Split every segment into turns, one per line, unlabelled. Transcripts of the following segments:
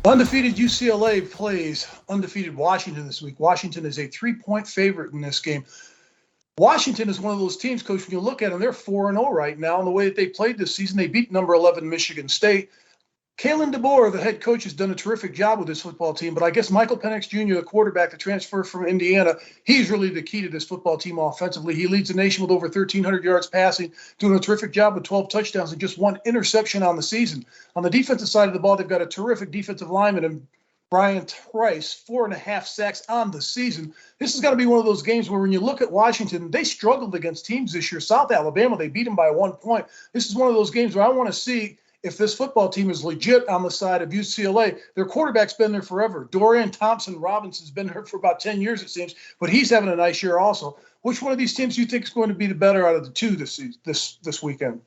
Undefeated UCLA plays undefeated Washington this week. Washington is a 3-point favorite in this game. Washington is one of those teams, Coach, when you look at them, they're 4-0 right now. And the way that they played this season, they beat number 11 Michigan State. Kalen DeBoer, the head coach, has done a terrific job with this football team. But I guess Michael Penix Jr., the quarterback, the transfer from Indiana, he's really the key to this football team offensively. He leads the nation with over 1,300 yards passing, doing a terrific job with 12 touchdowns and just one interception on the season. On the defensive side of the ball, they've got a terrific defensive lineman in Brian Trice, 4.5 sacks on the season. This is going to be one of those games where when you look at Washington, they struggled against teams this year. South Alabama, they beat them by 1 point. This is one of those games where I want to see if this football team is legit on the side of UCLA. Their quarterback's been there forever. Dorian Thompson-Robinson's been there for about 10 years, it seems, but he's having a nice year also. Which one of these teams do you think is going to be the better out of the two this weekend?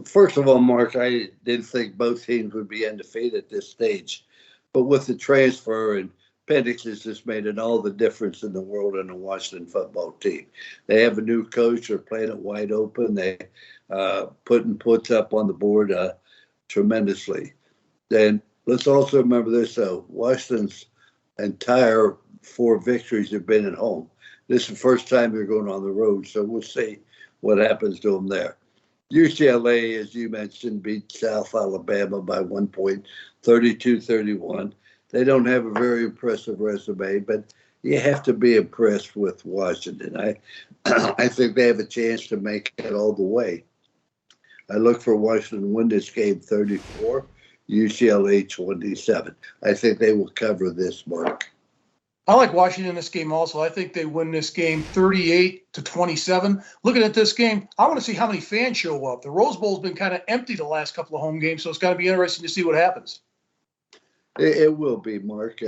First of all, Mark, I didn't think both teams would be undefeated at this stage. But with the transfer, and Penix has just made it all the difference in the world in the Washington football team. They have a new coach. They're playing it wide open. They putting puts up on the board tremendously. Then let's also remember this, though. Washington's entire 4 victories have been at home. This is the first time they're going on the road, so we'll see what happens to them there. UCLA, as you mentioned, beat South Alabama by 1 point, 32-31. They don't have a very impressive resume, but you have to be impressed with Washington. I think they have a chance to make it all the way. I look for Washington to win this game 34, UCLA 27. I think they will cover this, Mark.
I like Washington in this game also. I think they win this game 38-27. Looking at this game, I want to see how many fans show up. The Rose Bowl's been kind of empty the last couple of home games, so it's got to be interesting to see what happens.
It will be, Mark.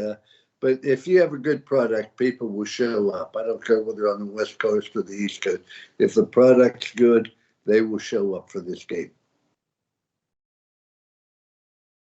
But if you have a good product, people will show up. I don't care whether on the West Coast or the East Coast. If the product's good, they will show up for this game.